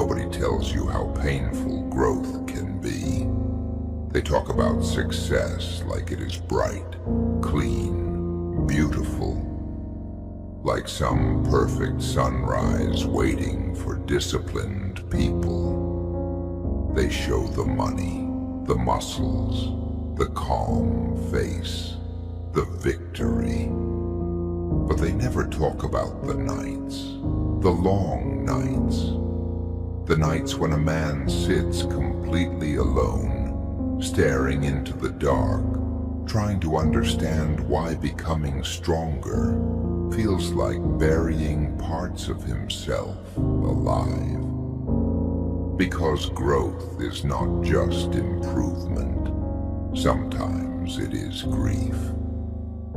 Nobody tells you how painful growth can be. They talk about success like it is bright, clean, beautiful, like some perfect sunrise waiting for disciplined people. They show the money, the muscles, the calm face, the victory. But they never talk about the nights, the long nights. The nights when a man sits completely alone, staring into the dark, trying to understand why becoming stronger feels like burying parts of himself alive. Because growth is not just improvement. Sometimes it is grief.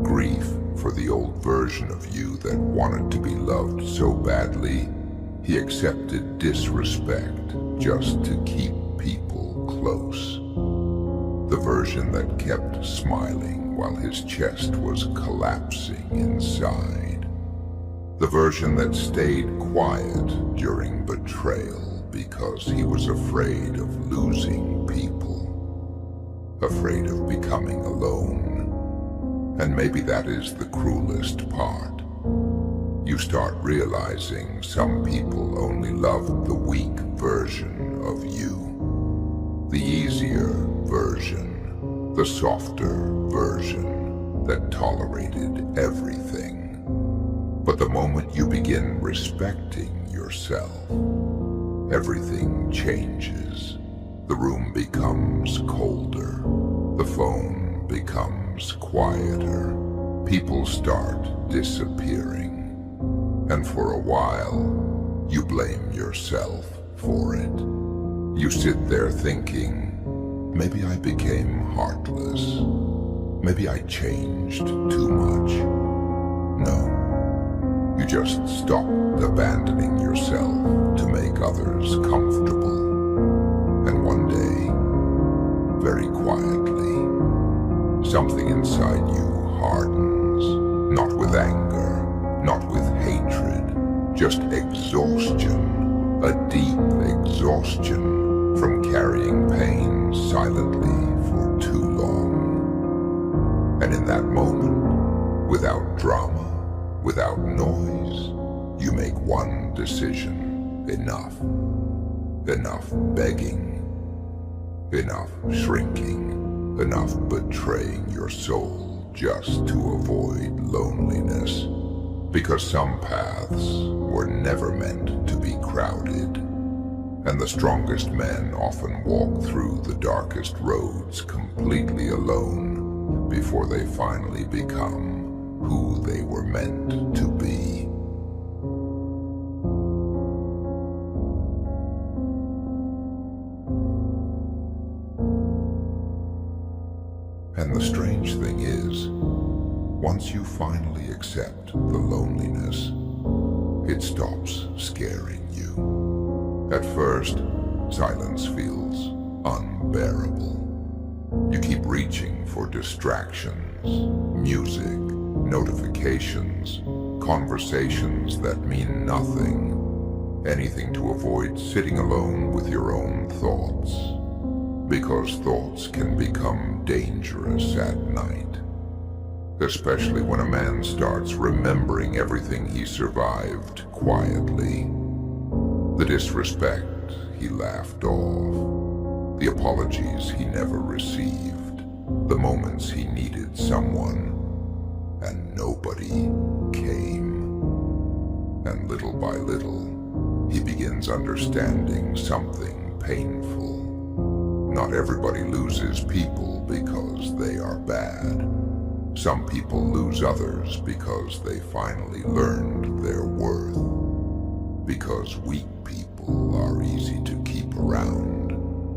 Grief for the old version of you that wanted to be loved so badly, he accepted disrespect just to keep people close. The version that kept smiling while his chest was collapsing inside. The version that stayed quiet during betrayal because he was afraid of losing people, afraid of becoming alone. And maybe that is the cruelest part. You start realizing some people only loved the weak version of you, the easier version, the softer version that tolerated everything. But the moment you begin respecting yourself, everything changes. The room becomes colder, the phone becomes quieter, people start disappearing. And for a while, you blame yourself for it. You sit there thinking, maybe I became heartless. Maybe I changed too much. No, you just stopped abandoning yourself to make others comfortable. And one day, very quietly, something inside you hardens, not with anger, not with hatred, just exhaustion, a deep exhaustion from carrying pain silently for too long. And in that moment, without drama, without noise, you make one decision: enough. Enough begging, enough shrinking, enough betraying your soul just to avoid loneliness. Because some paths were never meant to be crowded, and the strongest men often walk through the darkest roads completely alone before they finally become who they were meant to be. And the strange thing is, once you finally accept the loneliness, it stops scaring you. At first, silence feels unbearable. You keep reaching for distractions, music, notifications, conversations that mean nothing, anything to avoid sitting alone with your own thoughts. Because thoughts can become dangerous at night. Especially when a man starts remembering everything he survived quietly. The disrespect he laughed off, the apologies he never received, the moments he needed someone, and nobody came. And little by little, he begins understanding something painful. Not everybody loses people because they are bad. Some people lose others because they finally learned their worth. Because weak people are easy to keep around.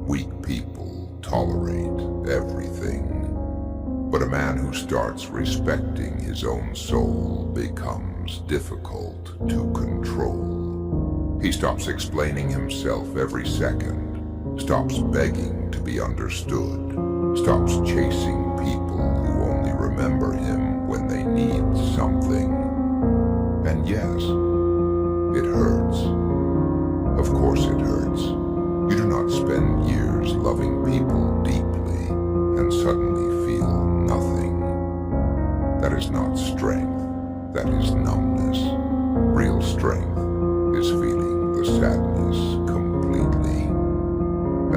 Weak people tolerate everything. But a man who starts respecting his own soul becomes difficult to control. He stops explaining himself every second, stops begging to be understood, stops chasing people who only remember him when they need something. And yes, it hurts. Of course it hurts.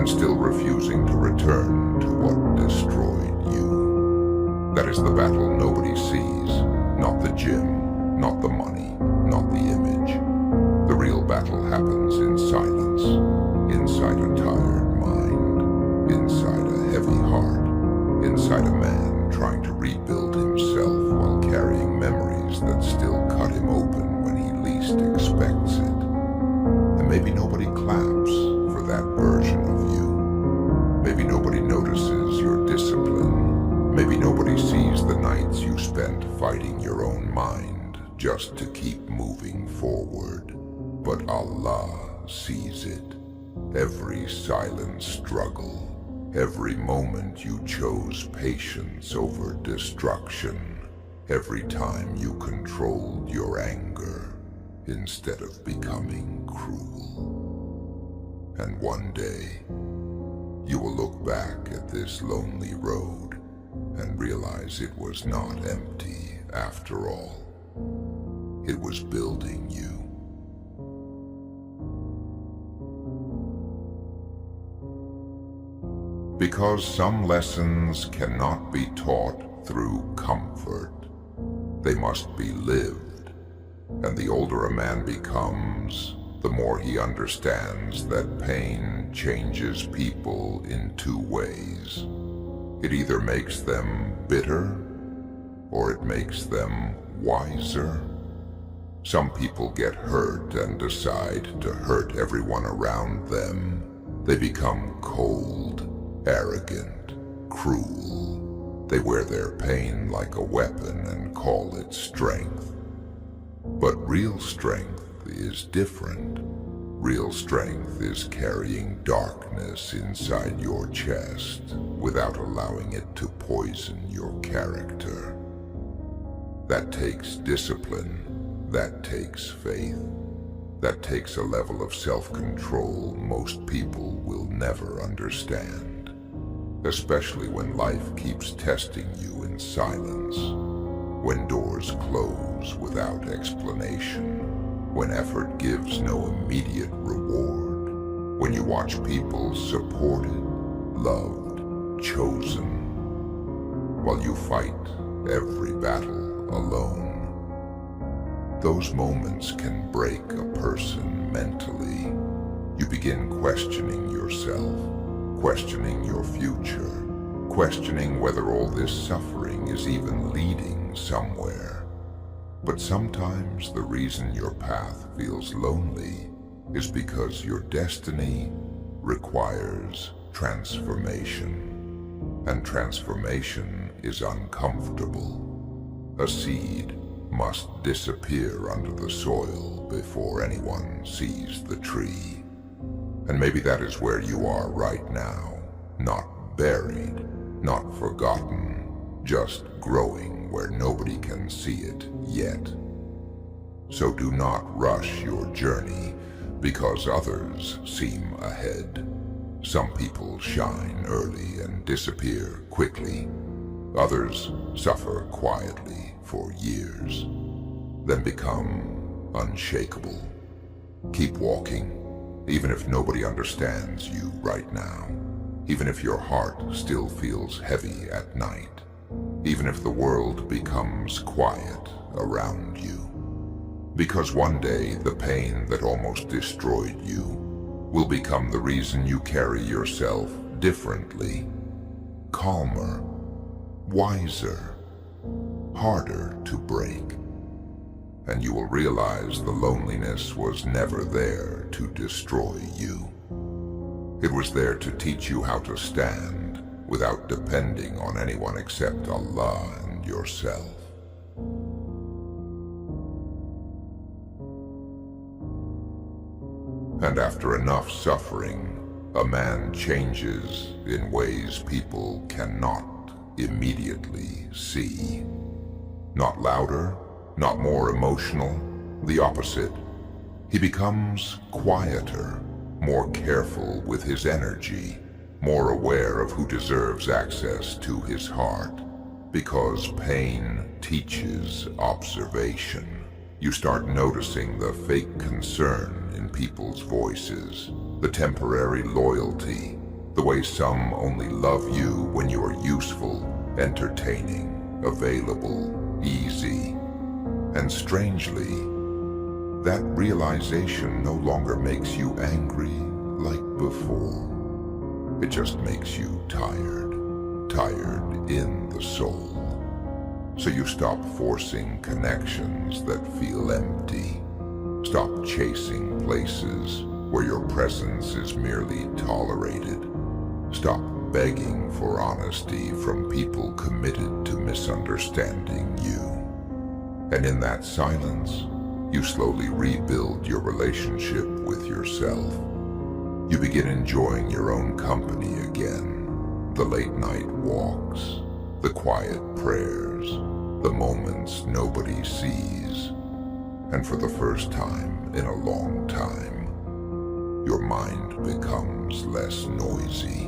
and still refusing to return to what destroyed you. That is the battle nobody sees, not the gym, not the money, not the image. The real battle happens in silence, inside a tired mind, inside a heavy heart, inside a man trying to rebuild himself while carrying memories that still cut him open when he least expects it. And maybe nobody claps for that version of you. Maybe nobody notices your discipline. Maybe nobody sees the nights you spent fighting your own mind just to keep moving forward. But Allah sees it. Every silent struggle. Every moment you chose patience over destruction. Every time you controlled your anger instead of becoming cruel. And one day, you will look back at this lonely road and realize it was not empty after all. It was building you. Because some lessons cannot be taught through comfort. They must be lived. And the older a man becomes, the more he understands that pain changes people in two ways. It either makes them bitter, or it makes them wiser. Some people get hurt and decide to hurt everyone around them. They become cold, arrogant, cruel. They wear their pain like a weapon and call it strength. But real strength is different. Real strength is carrying darkness inside your chest without allowing it to poison your character. That takes discipline. That takes faith. That takes a level of self-control most people will never understand. Especially when life keeps testing you in silence, when doors close without explanation, when effort gives no immediate reward, when you watch people supported, loved, chosen, while you fight every battle alone. Those moments can break a person mentally. You begin questioning yourself, questioning your future, questioning whether all this suffering is even leading somewhere. But sometimes the reason your path feels lonely is because your destiny requires transformation. And transformation is uncomfortable. A seed must disappear under the soil before anyone sees the tree. And maybe that is where you are right now, not buried, not forgotten, just growing where nobody can see it yet. So do not rush your journey because others seem ahead. Some people shine early and disappear quickly. Others suffer quietly for years, then become unshakable. Keep walking. Even if nobody understands you right now, even if your heart still feels heavy at night, even if the world becomes quiet around you. Because one day the pain that almost destroyed you will become the reason you carry yourself differently, calmer, wiser, harder to break. And you will realize the loneliness was never there to destroy you. It was there to teach you how to stand without depending on anyone except Allah and yourself. And after enough suffering, a man changes in ways people cannot immediately see. Not louder, not more emotional, the opposite. He becomes quieter, more careful with his energy, more aware of who deserves access to his heart. Because pain teaches observation. You start noticing the fake concern in people's voices, the temporary loyalty, The way some only love you when you are useful, entertaining, available, easy. And strangely, that realization no longer makes you angry like before. It just makes you tired in the soul. So you stop forcing connections that feel empty. Stop chasing places where your presence is merely tolerated. Stop begging for honesty from people committed to misunderstanding you. And in that silence, you slowly rebuild your relationship with yourself. You begin enjoying your own company again. The late night walks, the quiet prayers, the moments nobody sees. And for the first time in a long time, your mind becomes less noisy.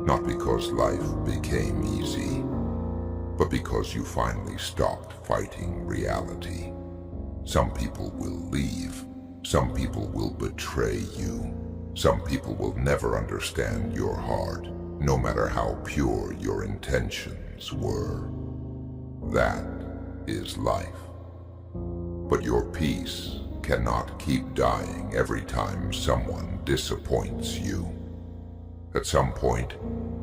Not because life became easy, but because you finally stopped fighting reality. Some people will leave. Some people will betray you. Some people will never understand your heart, no matter how pure your intentions were. That is life. But your peace cannot keep dying every time someone disappoints you. At some point,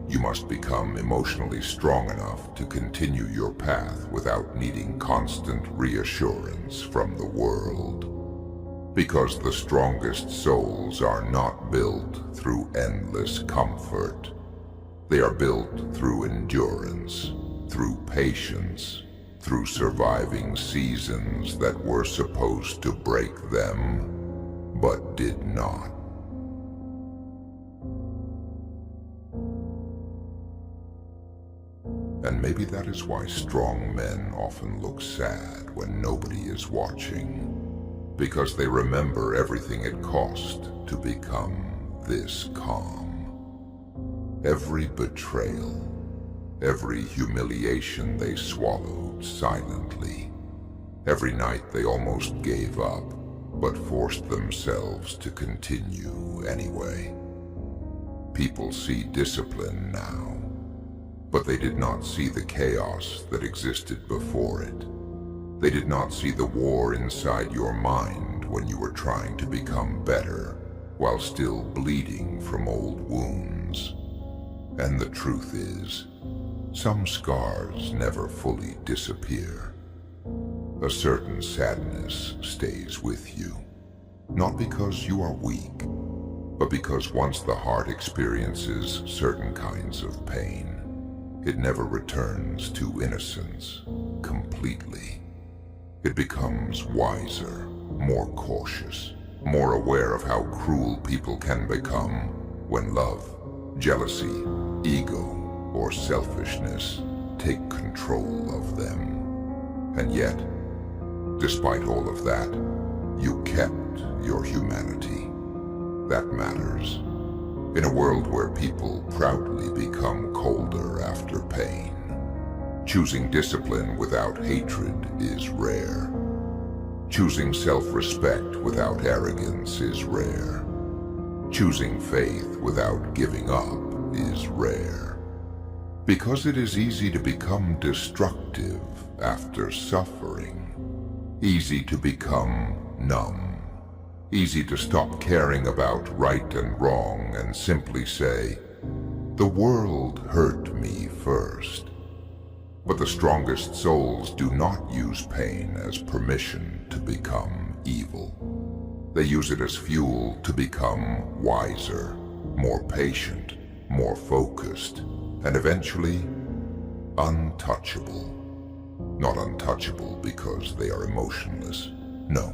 you must become emotionally strong enough to continue your path without needing constant reassurance from the world. Because the strongest souls are not built through endless comfort. They are built through endurance, through patience, through surviving seasons that were supposed to break them, but did not. And maybe that is why strong men often look sad when nobody is watching, because they remember everything it cost to become this calm. Every betrayal, every humiliation they swallowed silently, every night they almost gave up, but forced themselves to continue anyway. People see discipline now, but they did not see the chaos that existed before it. They did not see the war inside your mind when you were trying to become better while still bleeding from old wounds. And the truth is, some scars never fully disappear. A certain sadness stays with you, not because you are weak, but because once the heart experiences certain kinds of pain, it never returns to innocence completely. It becomes wiser, more cautious, more aware of how cruel people can become when love, jealousy, ego, or selfishness take control of them. And yet, despite all of that, you kept your humanity. That matters. In a world where people proudly become colder after pain, choosing discipline without hatred is rare. Choosing self-respect without arrogance is rare. Choosing faith without giving up is rare. Because it is easy to become destructive after suffering. Easy to become numb. Easy to stop caring about right and wrong and simply say, "The world hurt me first." But the strongest souls do not use pain as permission to become evil. They use it as fuel to become wiser, more patient, more focused, and eventually untouchable. Not untouchable because they are emotionless. No.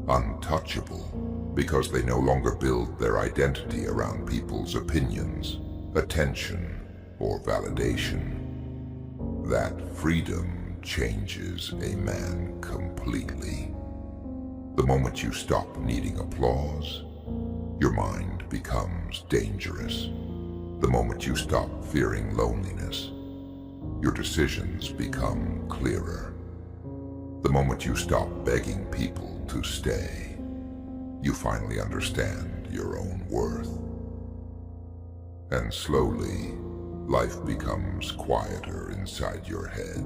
Untouchable because they no longer build their identity around people's opinions, attention, or validation. That freedom changes a man completely. The moment you stop needing applause, your mind becomes dangerous. The moment you stop fearing loneliness, your decisions become clearer. The moment you stop begging people to stay, you finally understand your own worth. And slowly, life becomes quieter inside your head.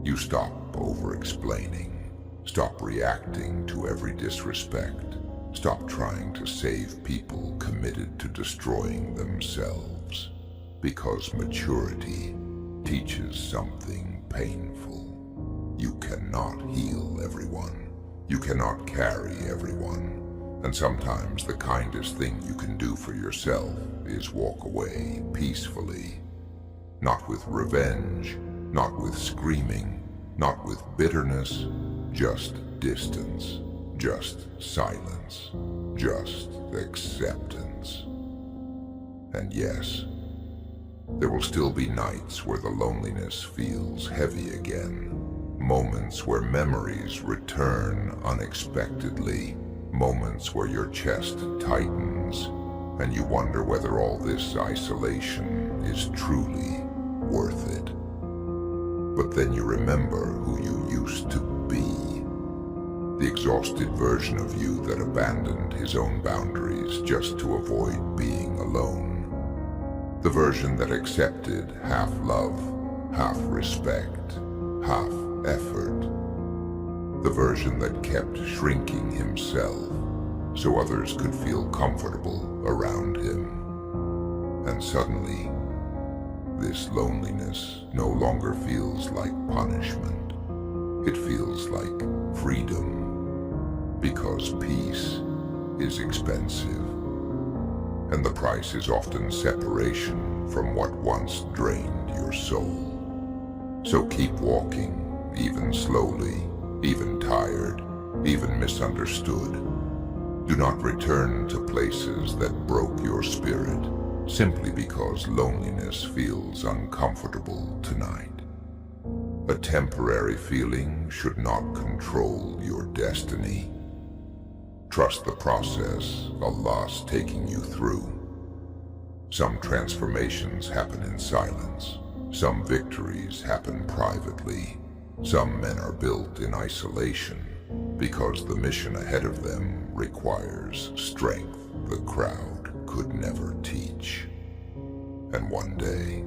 You stop over-explaining, stop reacting to every disrespect, stop trying to save people committed to destroying themselves. Because maturity teaches something painful. You cannot heal everyone. You cannot carry everyone. And sometimes the kindest thing you can do for yourself is walk away peacefully. Not with revenge, not with screaming, not with bitterness, just distance, just silence, just acceptance. And yes, there will still be nights where the loneliness feels heavy again, moments where memories return unexpectedly, moments where your chest tightens and you wonder whether all this isolation is truly worth it. But then you remember who you used to be, the exhausted version of you that abandoned his own boundaries just to avoid being alone, the version that accepted half love, half respect, half effort, the version that kept shrinking himself so others could feel comfortable around him. And suddenly, this loneliness no longer feels like punishment. It feels like freedom, because peace is expensive, and the price is often separation from what once drained your soul. So keep walking, even slowly, even tired, even misunderstood. Do not return to places that broke your spirit simply because loneliness feels uncomfortable tonight. A temporary feeling should not control your destiny. Trust the process Allah's taking you through. Some transformations happen in silence. Some victories happen privately. Some men are built in isolation because the mission ahead of them requires strength the crowd could never teach. And one day,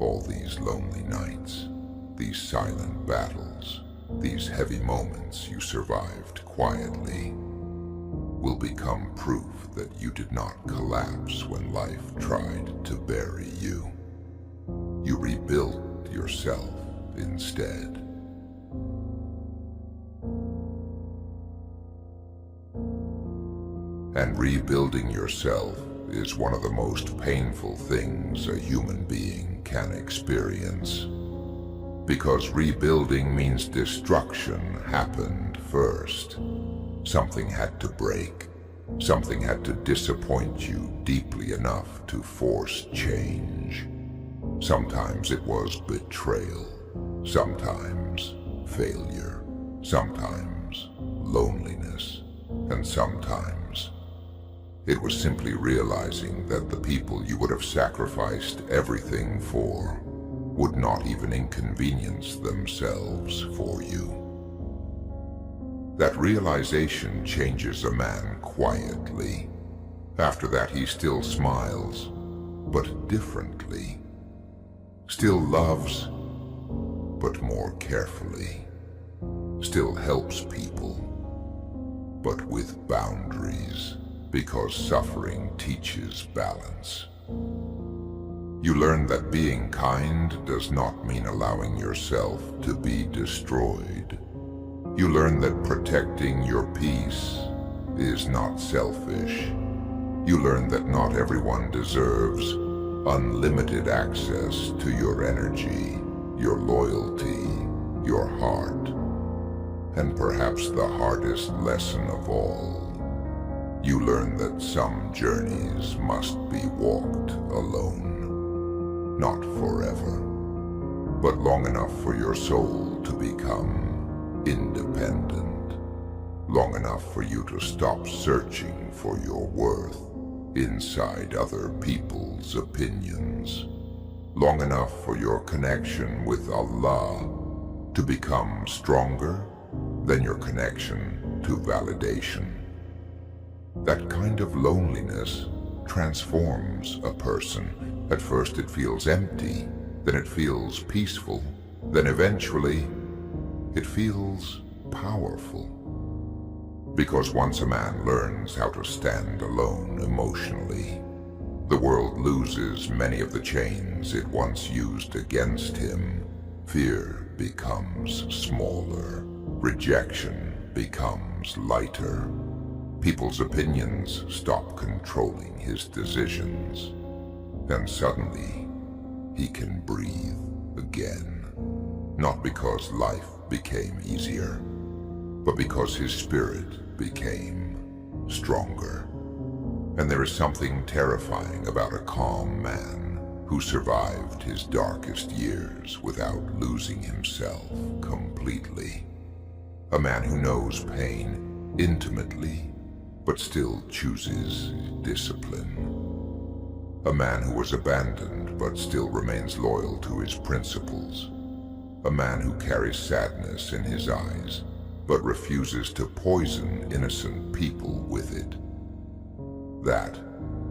all these lonely nights, these silent battles, these heavy moments you survived quietly, will become proof that you did not collapse when life tried to bury you. You rebuilt yourself instead. And rebuilding yourself is one of the most painful things a human being can experience. Because rebuilding means destruction happened first. Something had to break. Something had to disappoint you deeply enough to force change. Sometimes it was betrayal. Sometimes failure. Sometimes loneliness. And sometimes it was simply realizing that the people you would have sacrificed everything for would not even inconvenience themselves for you. That realization changes a man quietly. After that, he still smiles, but differently. Still loves, but more carefully. Still helps people, but with boundaries, because suffering teaches balance. You learn that being kind does not mean allowing yourself to be destroyed. You learn that protecting your peace is not selfish. You learn that not everyone deserves unlimited access to your energy, your loyalty, your heart. And perhaps the hardest lesson of all, you learn that some journeys must be walked alone. Not forever, but long enough for your soul to become independent. Long enough for you to stop searching for your worth inside other people's opinions. Long enough for your connection with Allah to become stronger than your connection to validation. That kind of loneliness transforms a person. At first it feels empty, then it feels peaceful, then eventually it feels powerful. Because once a man learns how to stand alone emotionally, the world loses many of the chains it once used against him. Fear becomes smaller. Rejection becomes lighter. People's opinions stop controlling his decisions. Then suddenly, he can breathe again. Not because life became easier, but because his spirit became stronger. And there is something terrifying about a calm man who survived his darkest years without losing himself completely. A man who knows pain intimately, but still chooses discipline. A man who was abandoned, but still remains loyal to his principles. A man who carries sadness in his eyes, but refuses to poison innocent people with it. That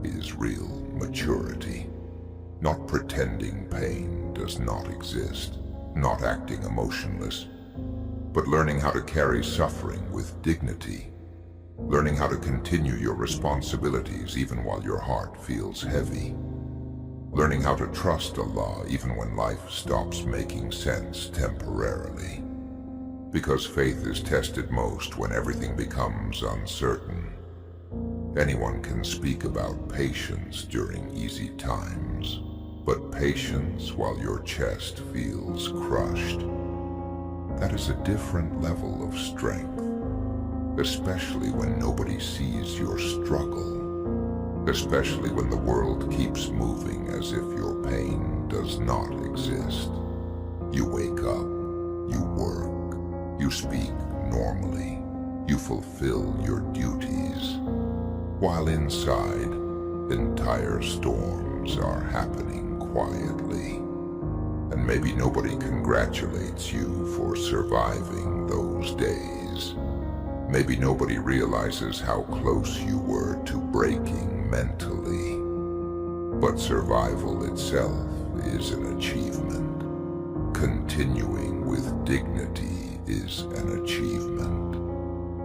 is real maturity. Not pretending pain does not exist, not acting emotionless, but learning how to carry suffering with dignity. Learning how to continue your responsibilities even while your heart feels heavy. Learning how to trust Allah even when life stops making sense temporarily. Because faith is tested most when everything becomes uncertain. Anyone can speak about patience during easy times, but patience while your chest feels crushed, that is a different level of strength. Especially when nobody sees your struggle. Especially when the world keeps moving as if your pain does not exist. You wake up, you work, you speak normally, you fulfill your duties, while inside, entire storms are happening quietly. And maybe nobody congratulates you for surviving those days. Maybe nobody realizes how close you were to breaking mentally. But survival itself is an achievement. Continuing with dignity is an achievement.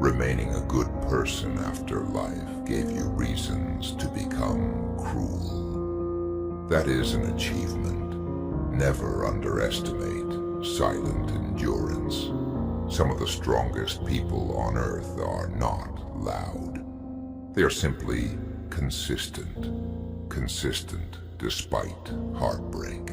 Remaining a good person after life gave you reasons to become cruel. That is an achievement. Never underestimate silent endurance. Some of the strongest people on earth are not loud. They are simply consistent. Consistent despite heartbreak.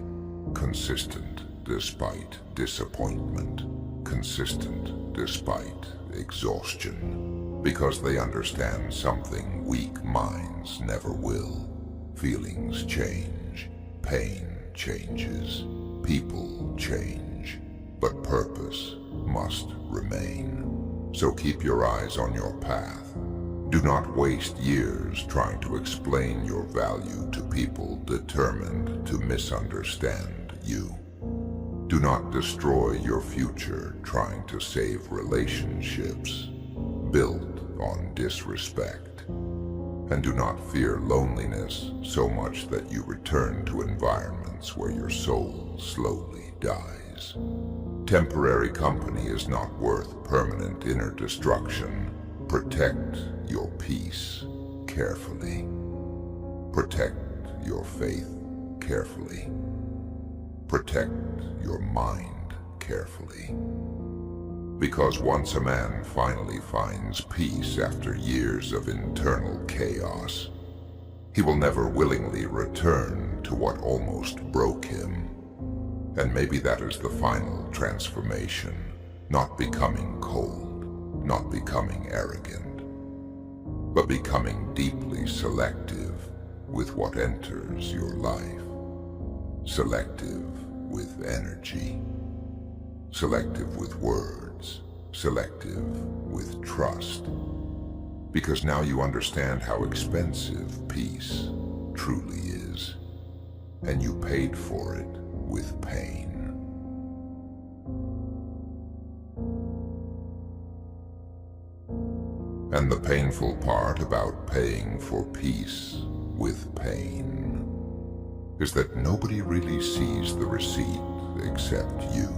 Consistent despite disappointment. Consistent despite exhaustion. Because they understand something weak minds never will. Feelings change. Pain changes. People change. But purpose must remain. So keep your eyes on your path. Do not waste years trying to explain your value to people determined to misunderstand you. Do not destroy your future trying to save relationships built on disrespect. And do not fear loneliness so much that you return to environments where your soul slowly dies. Temporary company is not worth permanent inner destruction. Protect your peace carefully. Protect your faith carefully. Protect your mind carefully. Because once a man finally finds peace after years of internal chaos, he will never willingly return to what almost broke him. And maybe that is the final transformation. Not becoming cold, not becoming arrogant, but becoming deeply selective with what enters your life. Selective with energy. Selective with words. Selective with trust. Because now you understand how expensive peace truly is. And you paid for it with pain. And the painful part about paying for peace with pain is that nobody really sees the receipt except you.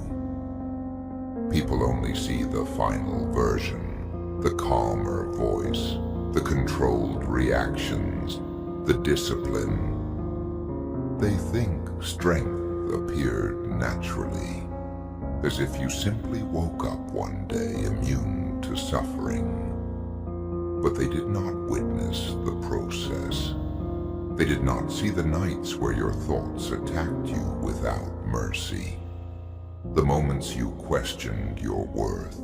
People only see the final version, the calmer voice, the controlled reactions, the discipline. They think strength appeared naturally, as if you simply woke up one day immune to suffering. But they did not witness the process. They did not see the nights where your thoughts attacked you without mercy. The moments you questioned your worth.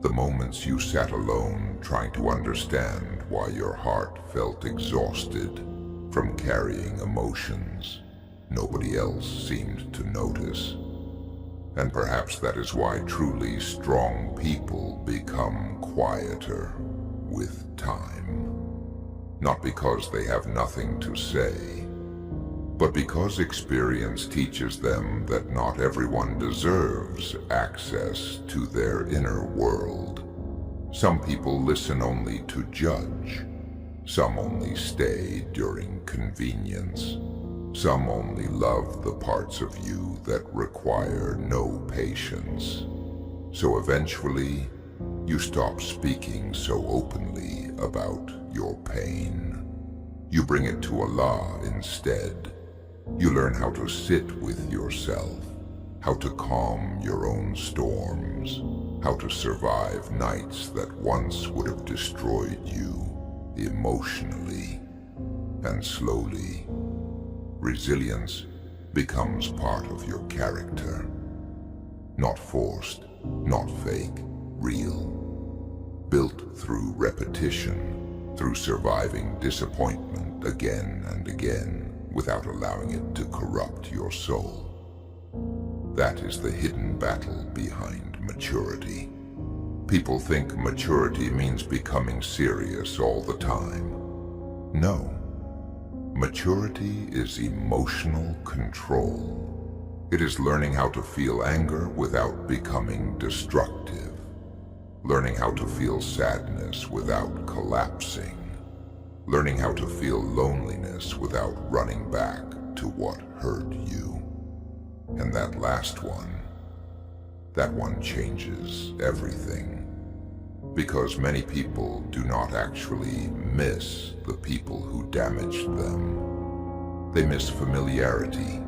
The moments you sat alone trying to understand why your heart felt exhausted from carrying emotions nobody else seemed to notice. And perhaps that is why truly strong people become quieter with time. Not because they have nothing to say, but because experience teaches them that not everyone deserves access to their inner world. Some people listen only to judge. Some only stay during convenience. Some only love the parts of you that require no patience. So eventually, you stop speaking so openly about your pain. You bring it to Allah instead. You learn how to sit with yourself, how to calm your own storms, how to survive nights that once would have destroyed you emotionally. And slowly, resilience becomes part of your character. Not forced, not fake, real. Built through repetition, through surviving disappointment again and again, without allowing it to corrupt your soul. That is the hidden battle behind maturity. People think maturity means becoming serious all the time. No. Maturity is emotional control. It is learning how to feel anger without becoming destructive. Learning how to feel sadness without collapsing. Learning how to feel loneliness without running back to what hurt you. And that last one, that one changes everything. Because many people do not actually miss the people who damaged them. They miss familiarity.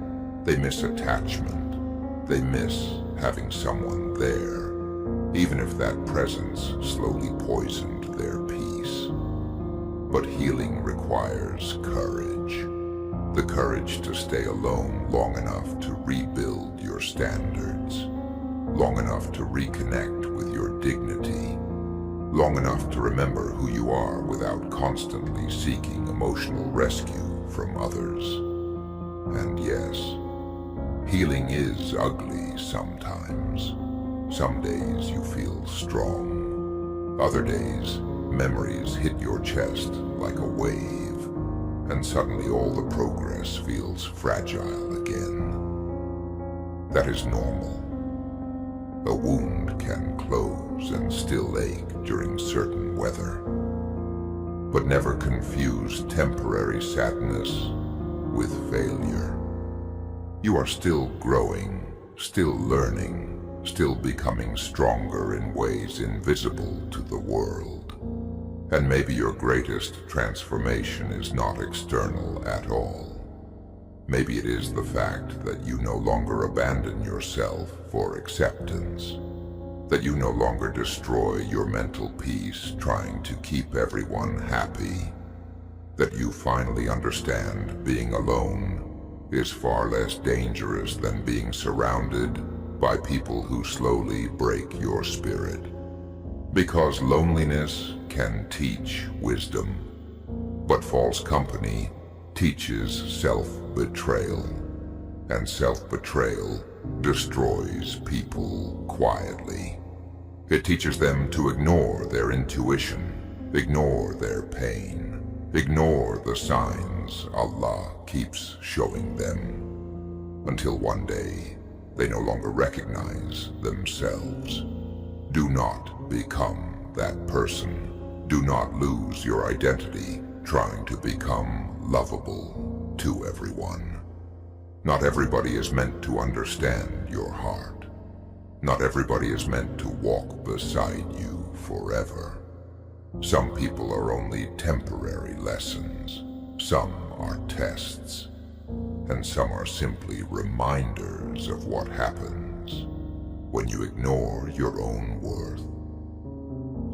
They miss attachment. They miss having someone there, even if that presence slowly poisoned their peace. But healing requires courage. The courage to stay alone long enough to rebuild your standards. Long enough to reconnect with your dignity. Long enough to remember who you are without constantly seeking emotional rescue from others. And yes, healing is ugly sometimes. Some days you feel strong. Other days, memories hit your chest like a wave, and suddenly all the progress feels fragile again. That is normal. A wound can close and still ache during certain weather. But never confuse temporary sadness with failure. You are still growing, still learning, still becoming stronger in ways invisible to the world. And maybe your greatest transformation is not external at all. Maybe it is the fact that you no longer abandon yourself for acceptance, that you no longer destroy your mental peace trying to keep everyone happy, that you finally understand being alone is far less dangerous than being surrounded by people who slowly break your spirit. Because loneliness can teach wisdom, but false company teaches self-betrayal, and self-betrayal destroys people quietly. It teaches them to ignore their intuition, ignore their pain, ignore the signs Allah keeps showing them, until one day they no longer recognize themselves. Do not become that person. Do not lose your identity trying to become lovable to everyone. Not everybody is meant to understand your heart. Not everybody is meant to walk beside you forever. Some people are only temporary lessons. Some are tests. And some are simply reminders of what happens when you ignore your own worth.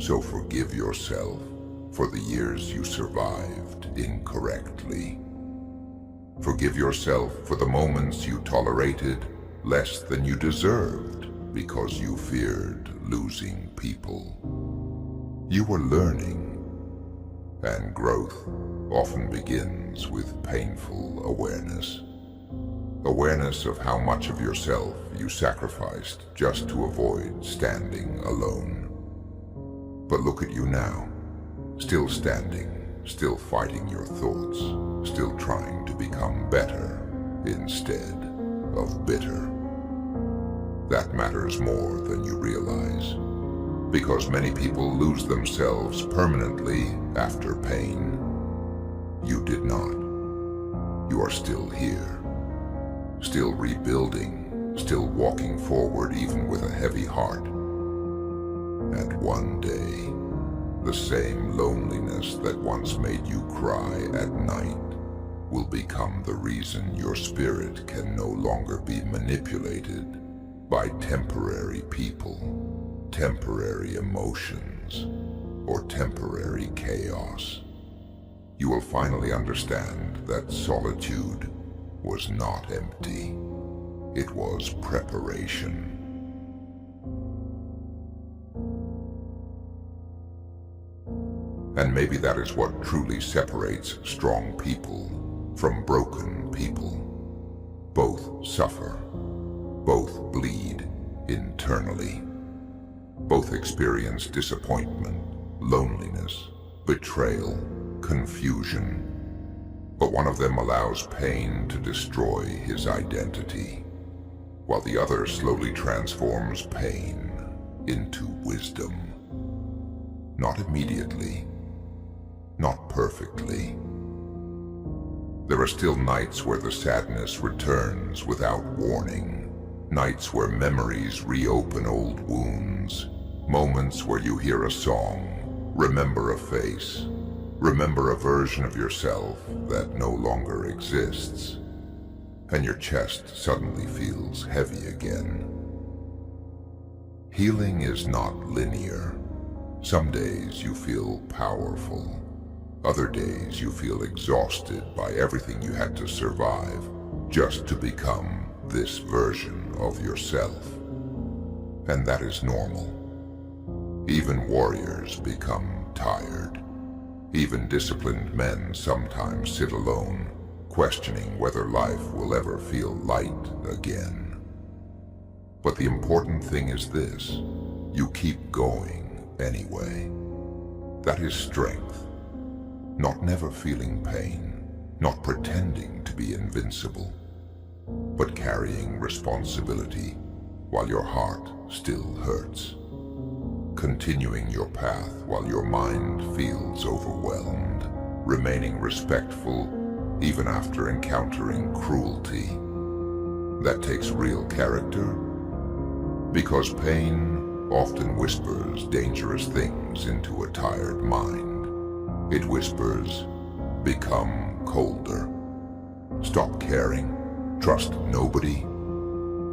So forgive yourself for the years you survived incorrectly. Forgive yourself for the moments you tolerated less than you deserved because you feared losing people. You were learning, and growth often begins with painful awareness. Awareness of how much of yourself you sacrificed just to avoid standing alone. But look at you now, still standing, still fighting your thoughts, still trying to become better instead of bitter. That matters more than you realize, because many people lose themselves permanently after pain. You did not. You are still here, still rebuilding, still walking forward even with a heavy heart. And one day, the same loneliness that once made you cry at night will become the reason your spirit can no longer be manipulated by temporary people, temporary emotions, or temporary chaos. You will finally understand that solitude was not empty. It was preparation. And maybe that is what truly separates strong people from broken people. Both suffer. Both bleed internally. Both experience disappointment, loneliness, betrayal, confusion. But one of them allows pain to destroy his identity, while the other slowly transforms pain into wisdom. Not immediately, not perfectly. There are still nights where the sadness returns without warning, nights where memories reopen old wounds, moments where you hear a song, remember a face, remember a version of yourself that no longer exists, and your chest suddenly feels heavy again. Healing is not linear. Some days you feel powerful. Other days you feel exhausted by everything you had to survive just to become this version of yourself. And that is normal. Even warriors become tired. Even disciplined men sometimes sit alone, questioning whether life will ever feel light again. But the important thing is this: you keep going anyway. That is strength. Not never feeling pain, not pretending to be invincible, but carrying responsibility while your heart still hurts. Continuing your path while your mind feels overwhelmed, remaining respectful even after encountering cruelty. That takes real character, because pain often whispers dangerous things into a tired mind. It whispers, become colder, stop caring, trust nobody,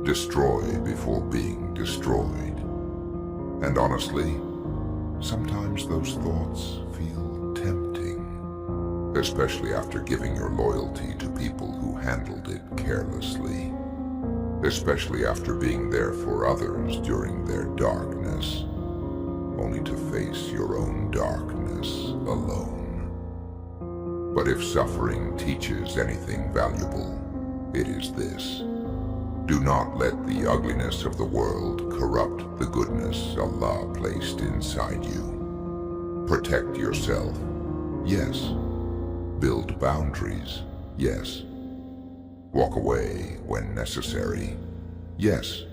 destroy before being destroyed. And honestly, sometimes those thoughts feel tempting, especially after giving your loyalty to people who handled it carelessly, especially after being there for others during their darkness, only to face your own darkness alone. But if suffering teaches anything valuable, it is this: do not let the ugliness of the world corrupt the goodness Allah placed inside you. Protect yourself, yes. Build boundaries, yes. Walk away when necessary, yes.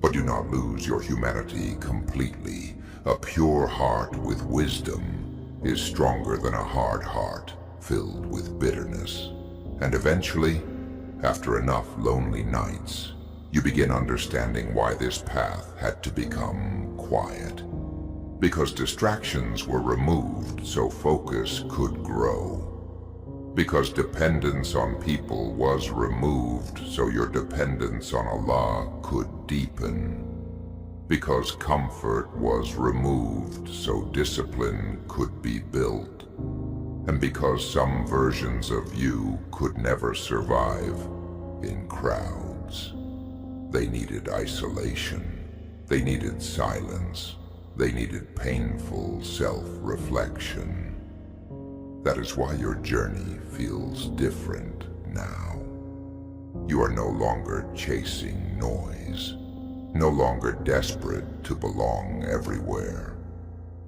But do not lose your humanity completely. A pure heart with wisdom is stronger than a hard heart filled with bitterness. And eventually, after enough lonely nights, you begin understanding why this path had to become quiet. Because distractions were removed so focus could grow. Because dependence on people was removed so your dependence on Allah could deepen. Because comfort was removed so discipline could be built. And because some versions of you could never survive in crowds. They needed isolation. They needed silence. They needed painful self-reflection. That is why your journey feels different now. You are no longer chasing noise, no longer desperate to belong everywhere,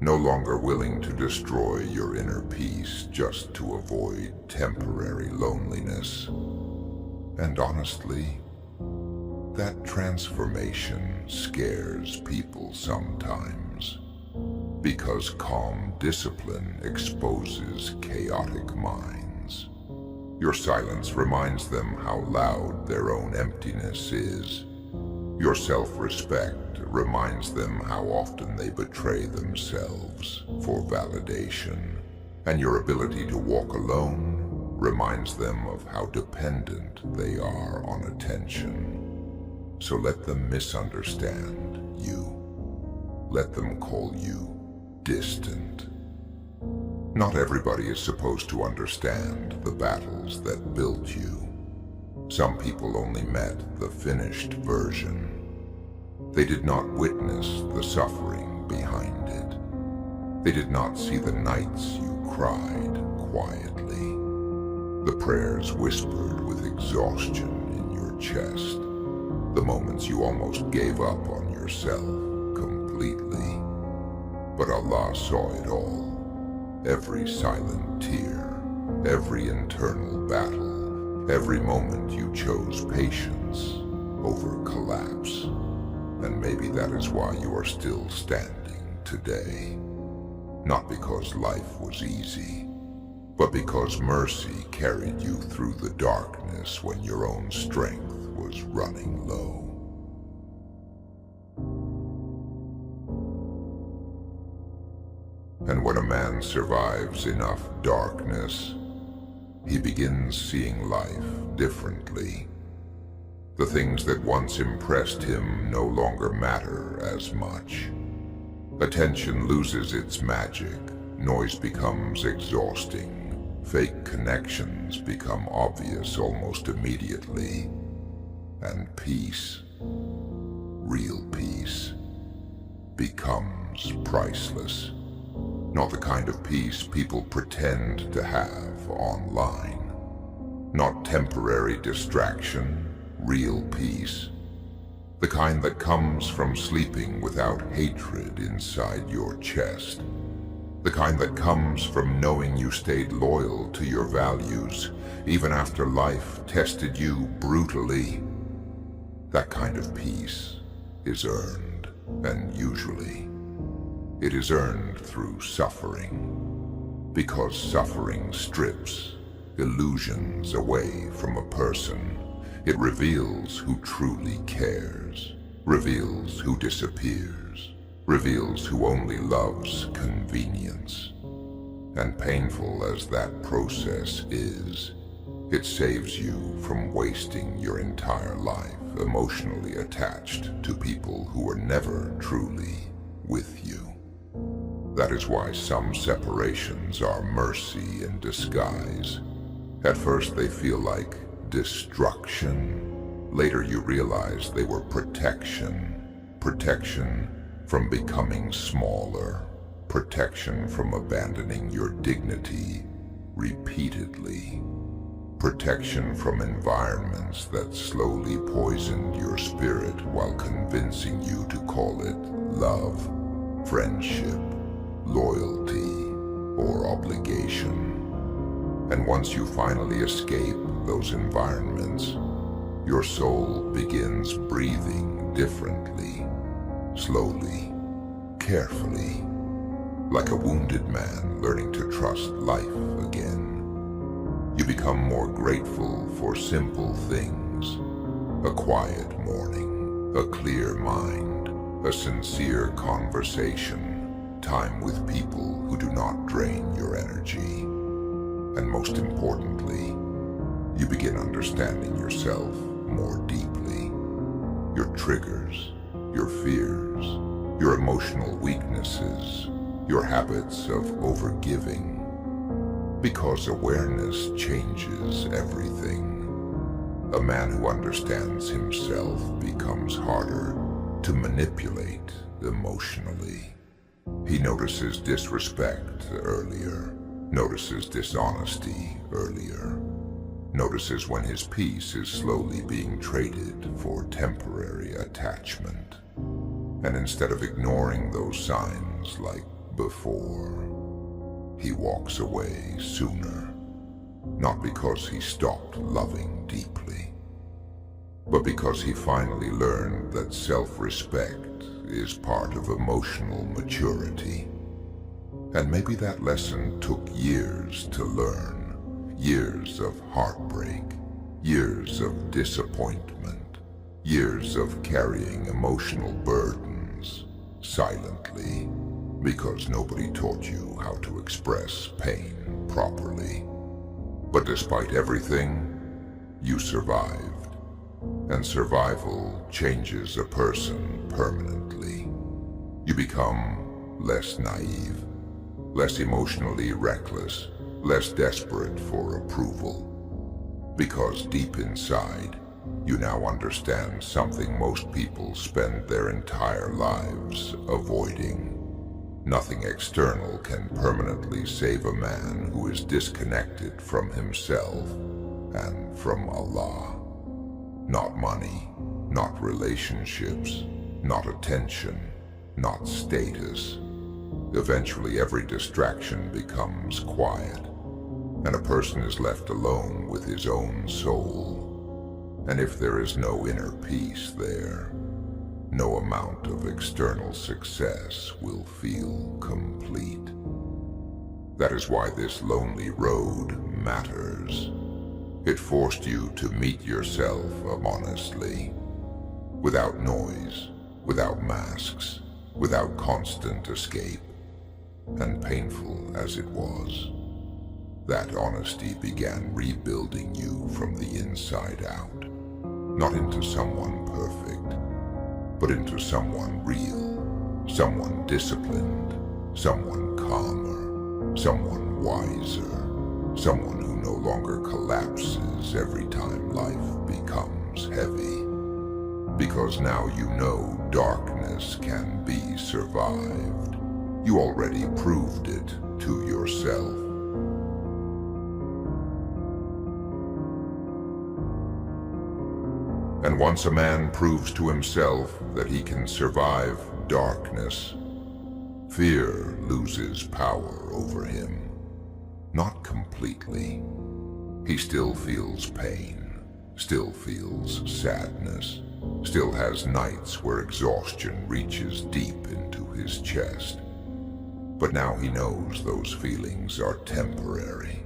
no longer willing to destroy your inner peace just to avoid temporary loneliness. And honestly, that transformation scares people sometimes, because calm discipline exposes chaotic minds. Your silence reminds them how loud their own emptiness is. Your self-respect reminds them how often they betray themselves for validation. And your ability to walk alone reminds them of how dependent they are on attention. So let them misunderstand you. Let them call you distant. Not everybody is supposed to understand the battles that built you. Some people only met the finished version. They did not witness the suffering behind it. They did not see the nights you cried quietly, the prayers whispered with exhaustion in your chest, the moments you almost gave up on yourself completely. But Allah saw it all, every silent tear, every internal battle, every moment you chose patience over collapse. And maybe that is why you are still standing today. Not because life was easy, but because mercy carried you through the darkness when your own strength was running low. And when a man survives enough darkness, he begins seeing life differently. The things that once impressed him no longer matter as much. Attention loses its magic, noise becomes exhausting, fake connections become obvious almost immediately, and peace, real peace, becomes priceless. Not the kind of peace people pretend to have online. Not temporary distraction, real peace. The kind that comes from sleeping without hatred inside your chest. The kind that comes from knowing you stayed loyal to your values, even after life tested you brutally. That kind of peace is earned, and usually it is earned through suffering, because suffering strips illusions away from a person. It reveals who truly cares, reveals who disappears, reveals who only loves convenience. And painful as that process is, it saves you from wasting your entire life emotionally attached to people who were never truly with you. That is why some separations are mercy in disguise. At first they feel like destruction. Later you realize they were protection. Protection from becoming smaller. Protection from abandoning your dignity repeatedly. Protection from environments that slowly poisoned your spirit while convincing you to call it love, friendship, loyalty, or obligation. And once you finally escape those environments, your soul begins breathing differently, slowly, carefully. Like a wounded man learning to trust life again. You become more grateful for simple things. A quiet morning, a clear mind, a sincere conversation, time with people who do not drain your energy. And most importantly, you begin understanding yourself more deeply. Your triggers, your fears, your emotional weaknesses, your habits of overgiving. Because awareness changes everything. A man who understands himself becomes harder to manipulate emotionally. He notices disrespect earlier, notices dishonesty earlier, notices when his peace is slowly being traded for temporary attachment. And instead of ignoring those signs like before, he walks away sooner, not because he stopped loving deeply, but because he finally learned that self-respect is part of emotional maturity. And maybe that lesson took years to learn, years of heartbreak, years of disappointment, years of carrying emotional burdens silently, because nobody taught you how to express pain properly. But despite everything, you survived. And survival changes a person permanently. You become less naive, less emotionally reckless, less desperate for approval. Because deep inside, you now understand something most people spend their entire lives avoiding. Nothing external can permanently save a man who is disconnected from himself and from Allah. Not money, not relationships, not attention, not status. Eventually every distraction becomes quiet, and a person is left alone with his own soul. And if there is no inner peace there, no amount of external success will feel complete. That is why this lonely road matters. It forced you to meet yourself honestly, without noise, without masks, without constant escape. And painful as it was, that honesty began rebuilding you from the inside out, not into someone perfect, but into someone real, someone disciplined, someone calmer, someone wiser, someone who no longer collapses every time life becomes heavy. Because now you know darkness can be survived. You already proved it to yourself. And once a man proves to himself that he can survive darkness, fear loses power over him. Not completely. He still feels pain, still feels sadness, still has nights where exhaustion reaches deep into his chest. But now he knows those feelings are temporary.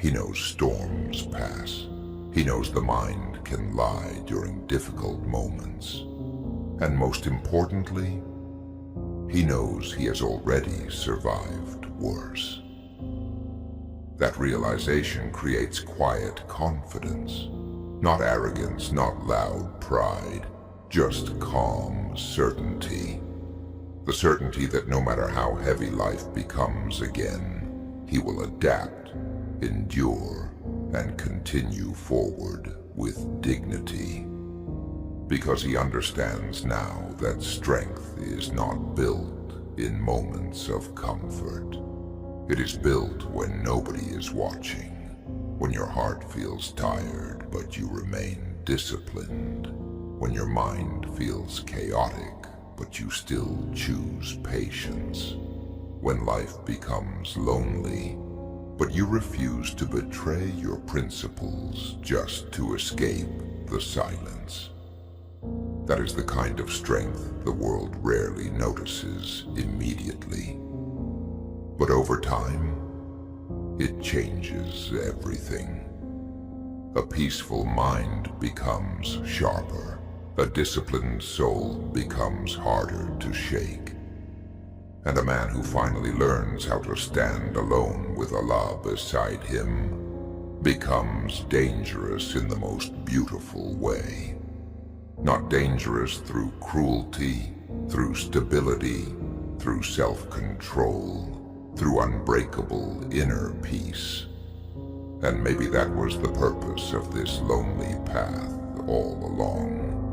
He knows storms pass. He knows the mind can lie during difficult moments. And most importantly, he knows he has already survived worse. That realization creates quiet confidence. Not arrogance, not loud pride, just calm certainty. The certainty that no matter how heavy life becomes again, he will adapt, endure, and continue forward with dignity. Because he understands now that strength is not built in moments of comfort. It is built when nobody is watching, when your heart feels tired but you remain disciplined, when your mind feels chaotic but you still choose patience, when life becomes lonely but you refuse to betray your principles just to escape the silence. That is the kind of strength the world rarely notices immediately. But over time, it changes everything. A peaceful mind becomes sharper. A disciplined soul becomes harder to shake. And a man who finally learns how to stand alone with Allah beside him becomes dangerous in the most beautiful way. Not dangerous through cruelty, through stability, through self-control, through unbreakable inner peace. And maybe that was the purpose of this lonely path all along.